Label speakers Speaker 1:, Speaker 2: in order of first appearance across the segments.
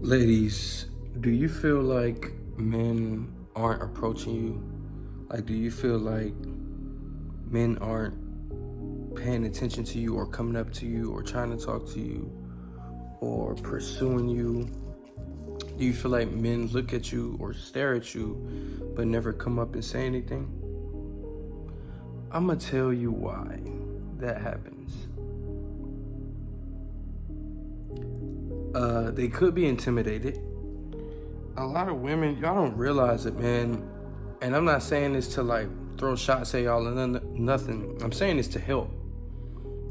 Speaker 1: Ladies, do you feel like men aren't approaching you? Like, do you feel like men aren't paying attention to you or coming up to you or trying to talk to you or pursuing you? Do you feel like men look at you or stare at you but never come up and say anything? I'm gonna tell you why that happens. They could be intimidated. A lot of women, y'all don't realize it, man. And I'm not saying this to like throw shots at y'all and nothing. I'm saying this to help.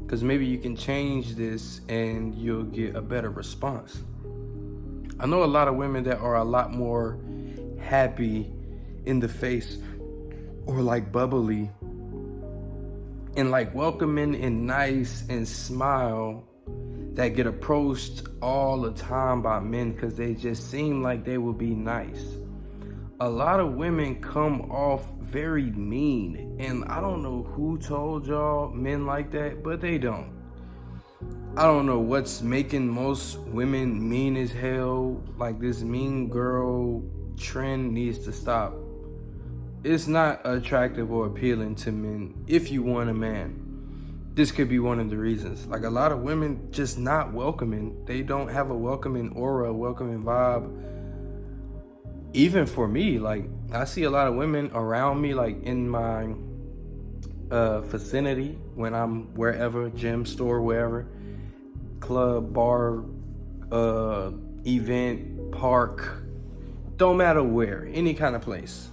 Speaker 1: Because maybe you can change this and you'll get a better response. I know a lot of women that are a lot more happy in the face or like bubbly and like welcoming and nice and smile that get approached all the time by men because they just seem like they will be nice. A lot of women come off very mean, and I don't know who told y'all men like that, but they don't. I don't know what's making most women mean as hell. Like, this mean girl trend needs to stop. It's not attractive or appealing to men if you want a man. This could be one of the reasons. Like, a lot of women just not welcoming. They don't have a welcoming aura, a welcoming vibe. Even for me, like, I see a lot of women around me, like in my vicinity, when I'm wherever, gym, store, wherever, club, bar, event, park, don't matter where, any kind of place.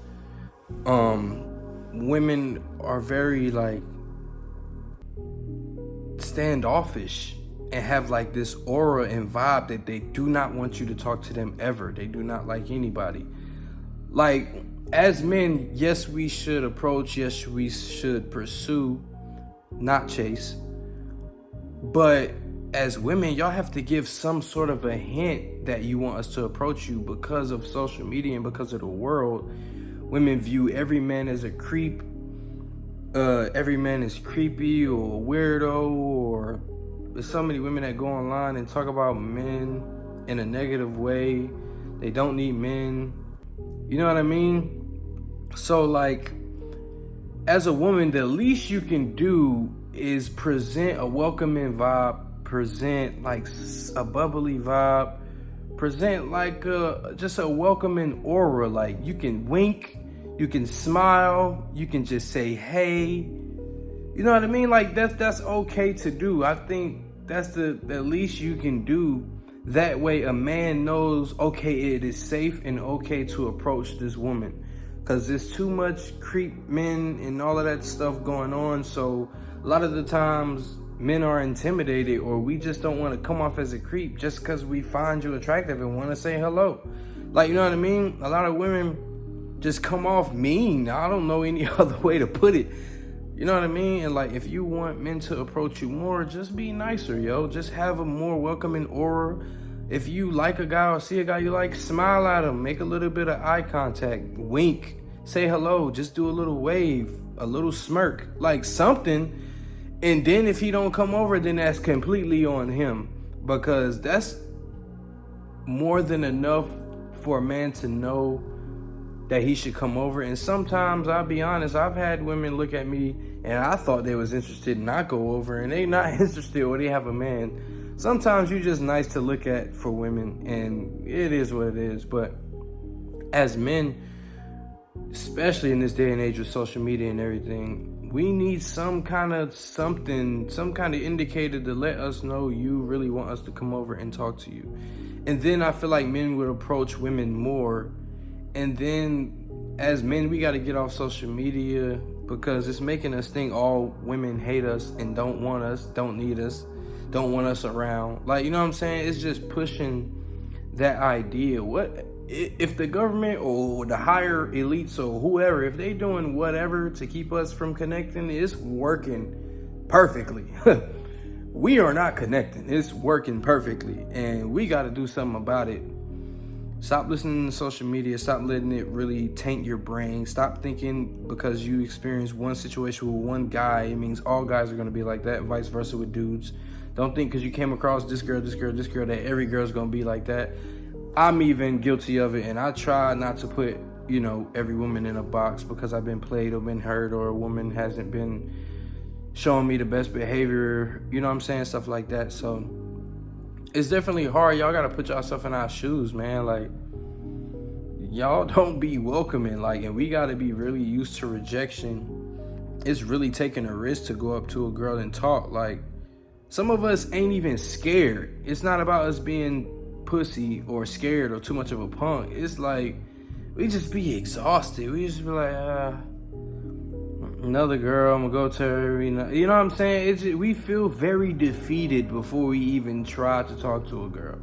Speaker 1: Women are very like standoffish and have like this aura and vibe that they do not want you to talk to them ever. They do not like anybody. Like, as men, yes, we should approach, yes, we should pursue, not chase. But as women, y'all have to give some sort of a hint that you want us to approach you. Because of social media and because of the world, women view every man as a creep. Every man is creepy or a weirdo, or there's so many women that go online and talk about men in a negative way. They don't need men. You know what I mean? So, like, as a woman, the least you can do is present a welcoming vibe, present like a bubbly vibe, present like just a welcoming aura. Like, you can wink, you can smile, you can just say hey. You know what I mean? Like, that's okay to do. I think that's the least you can do. That way a man knows, okay, it is safe and okay to approach this woman. Because there's too much creep men and all of that stuff going on. So a lot of the times men are intimidated, or we just don't want to come off as a creep just because we find you attractive and want to say hello. Like, you know what I mean? A lot of women just come off mean. I don't know any other way to put it. You know what I mean? And like, if you want men to approach you more, just be nicer, yo. Just have a more welcoming aura. If you like a guy or see a guy you like, smile at him. Make a little bit of eye contact. Wink. Say hello. Just do a little wave. A little smirk. Like something. And then if he don't come over, then that's completely on him. Because that's more than enough for a man to know that he should come over. And sometimes, I'll be honest, I've had women look at me and I thought they was interested and I go over and they not interested, or they have a man. Sometimes you're just nice to look at for women, and it is what it is. But as men, especially in this day and age with social media and everything, we need some kind of indicator to let us know you really want us to come over and talk to you. And then I feel like men would approach women more. And then as men, we got to get off social media, because it's making us think all women hate us and don't want us, don't need us, don't want us around. Like, you know what I'm saying? It's just pushing that idea. What if the government or the higher elites or whoever, if they doing whatever to keep us from connecting, it's working perfectly. We are not connecting. It's working perfectly, and we got to do something about it. Stop listening to social media. Stop letting it really taint your brain. Stop thinking because you experience one situation with one guy, it means all guys are going to be like that, vice versa with dudes. Don't think because you came across this girl, that every girl's gonna be like that. I'm even guilty of it, and I try not to put, every woman in a box because I've been played or been hurt, or a woman hasn't been showing me the best behavior, you know what I'm saying? Stuff like that. So it's definitely hard. Y'all gotta put yourself in our shoes, man. Like, y'all don't be welcoming, like, and we gotta be really used to rejection. It's really taking a risk to go up to a girl and talk. Like, some of us ain't even scared. It's not about us being pussy or scared or too much of a punk. It's like we just be exhausted. We just be like, another girl, I'm gonna go to her. You know what I'm saying? It's just, we feel very defeated before we even try to talk to a girl.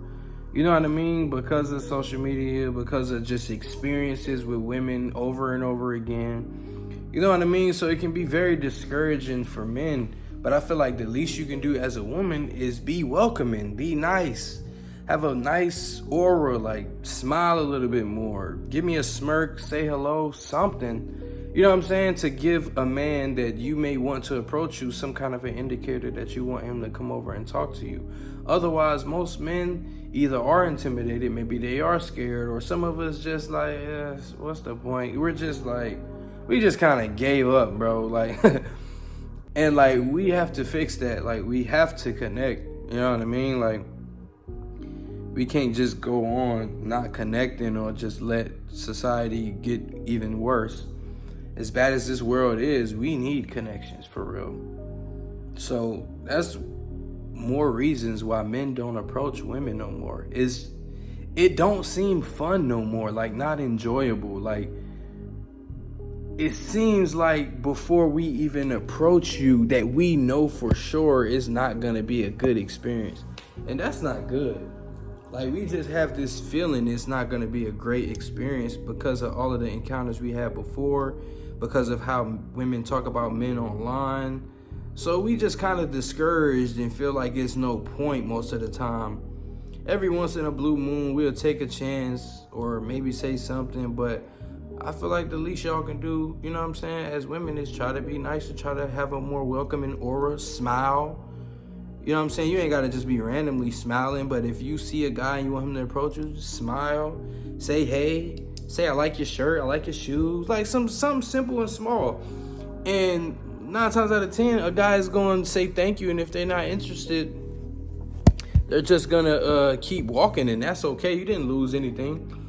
Speaker 1: You know what I mean? Because of social media, because of just experiences with women over and over again. You know what I mean? So it can be very discouraging for men. But I feel like the least you can do as a woman is be welcoming, be nice. Have a nice aura, like smile a little bit more. Give me a smirk, say hello, something. You know what I'm saying? To give a man that you may want to approach you some kind of an indicator that you want him to come over and talk to you. Otherwise, most men either are intimidated, maybe they are scared, or some of us just like, what's the point? We're just like, we just kind of gave up, bro. Like, and like, we have to fix that. Like, we have to connect. You know what I mean? Like, we can't just go on not connecting or just let society get even worse. As bad as this world is, we need connections for real. So that's more reasons why men don't approach women no more. It don't seem fun no more, like not enjoyable. Like, it seems like before we even approach you that we know for sure it's not gonna be a good experience. And that's not good. Like, we just have this feeling it's not gonna be a great experience because of all of the encounters we had before, because of how women talk about men online. So we just kind of discouraged and feel like it's no point most of the time. Every once in a blue moon, we'll take a chance or maybe say something, but I feel like the least y'all can do, you know what I'm saying, as women is try to be nice, to try to have a more welcoming aura, smile. You know what I'm saying? You ain't got to just be randomly smiling, but if you see a guy and you want him to approach you, just smile, say hey, say I like your shirt, I like your shoes, like something simple and small. And 9 times out of 10, a guy is going to say thank you, and if they're not interested, they're just going to keep walking, and that's okay. You didn't lose anything.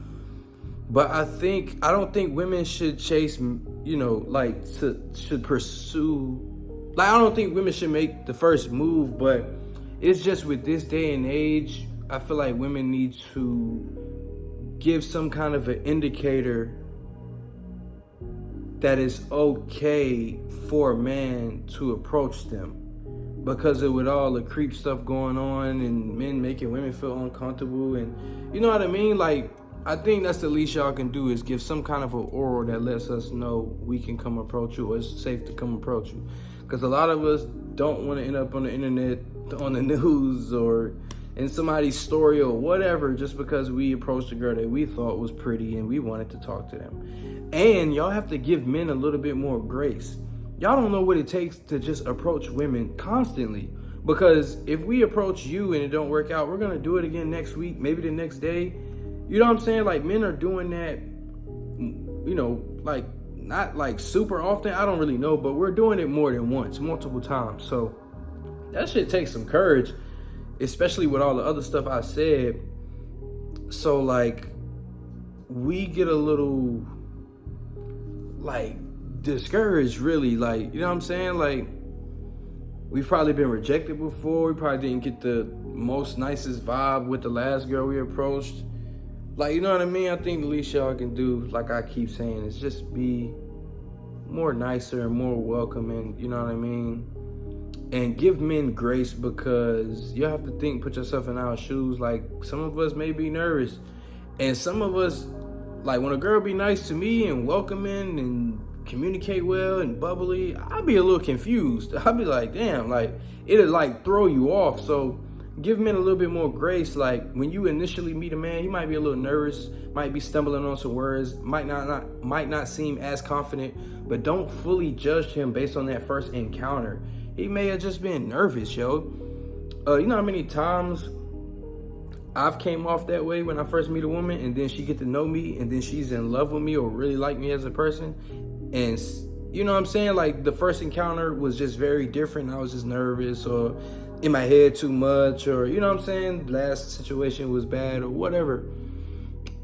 Speaker 1: But I don't think women should chase, should pursue. Like, I don't think women should make the first move, but it's just with this day and age, I feel like women need to give some kind of an indicator that it's okay for a man to approach them. Because of with all the creep stuff going on and men making women feel uncomfortable, and you know what I mean? Like, I think that's the least y'all can do is give some kind of an aura that lets us know we can come approach you, or it's safe to come approach you. Because a lot of us don't want to end up on the internet, on the news, or in somebody's story or whatever, just because we approached a girl that we thought was pretty and we wanted to talk to them. And y'all have to give men a little bit more grace. Y'all don't know what it takes to just approach women constantly. Because if we approach you and it don't work out, we're going to do it again next week, maybe the next day. You know what I'm saying? Like, men are doing that, like, not like super often. I don't really know, but we're doing it more than once, multiple times. So that shit takes some courage, especially with all the other stuff I said. So, like, we get a little, like, discouraged, really. Like, you know what I'm saying? Like, we've probably been rejected before. We probably didn't get the most nicest vibe with the last girl we approached. Like, you know what I mean? I think the least y'all can do, like I keep saying, is just be more nicer and more welcoming, you know what I mean? And give men grace, because you have to put yourself in our shoes. Like, some of us may be nervous. And some of us, like, when a girl be nice to me and welcoming and communicate well and bubbly, I'll be a little confused. I'll be like, damn, like, it'll, like, throw you off. So give men a little bit more grace. Like, when you initially meet a man, he might be a little nervous, might be stumbling on some words, might not seem as confident, but don't fully judge him based on that first encounter. He may have just been nervous, yo. You know how many times I've came off that way when I first meet a woman, and then she get to know me, and then she's in love with me or really like me as a person, and you know what I'm saying? Like the first encounter was just very different. I was just nervous or in my head too much, or you know what I'm saying? Last situation was bad or whatever.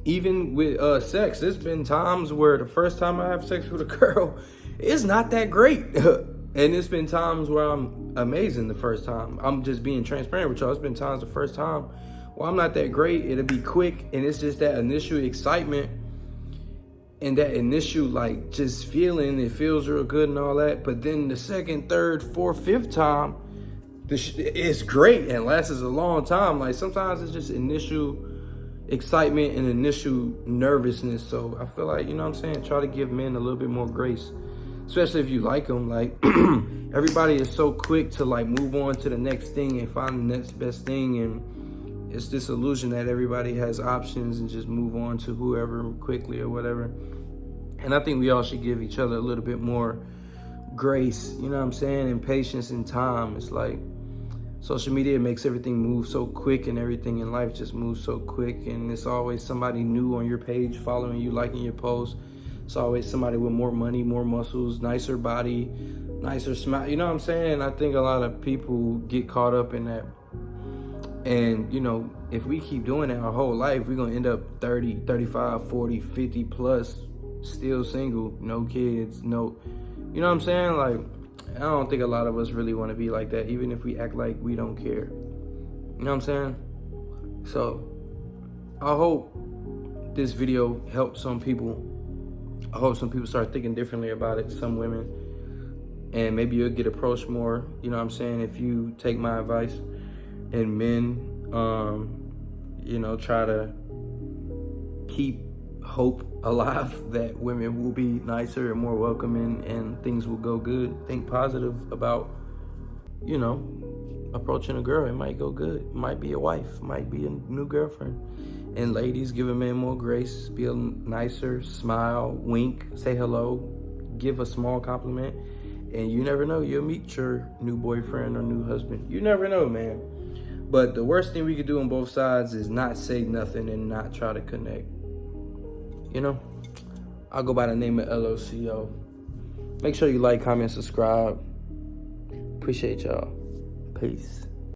Speaker 1: Even with sex, there's been times where the first time I have sex with a girl, it's not that great. And it's been times where I'm amazing the first time. I'm just being transparent with y'all. It's been times the first time where I'm not that great. It'll be quick, and it's just that initial excitement and that initial like just feeling. It feels real good and all that. But then the second, third, fourth, fifth time, it's great and lasts a long time. Like sometimes it's just initial excitement and initial nervousness. So I feel like, you know what I'm saying, try to give men a little bit more grace, especially if you like them. Like everybody is so quick to like move on to the next thing and find the next best thing, and it's this illusion that everybody has options and just move on to whoever quickly or whatever. And I think we all should give each other a little bit more grace, you know what I'm saying, and patience and time. It's like social media makes everything move so quick, and everything in life just moves so quick, and it's always somebody new on your page following you, liking your posts. It's always somebody with more money, more muscles, nicer body, nicer smile, you know what I'm saying? I think a lot of people get caught up in that. And you know, if we keep doing that our whole life, we're gonna end up 30, 35, 40, 50 plus, still single, no kids, no, you know what I'm saying? Like, I don't think a lot of us really want to be like that, even if we act like we don't care. You know what I'm saying? So, I hope this video helped some people. I hope some people start thinking differently about it, some women. And maybe you'll get approached more, you know what I'm saying, if you take my advice. And men, you know, try to keep hope alive that women will be nicer and more welcoming and things will go good. Think positive about, you know, approaching a girl. It might go good. It might be a wife, might be a new girlfriend. And ladies, give a man more grace, be a nicer, smile, wink, say hello, give a small compliment. And you never know, you'll meet your new boyfriend or new husband. You never know, man. But the worst thing we could do on both sides is not say nothing and not try to connect. You know, I'll go by the name of LOCO. Make sure you like, comment, subscribe. Appreciate y'all. Peace.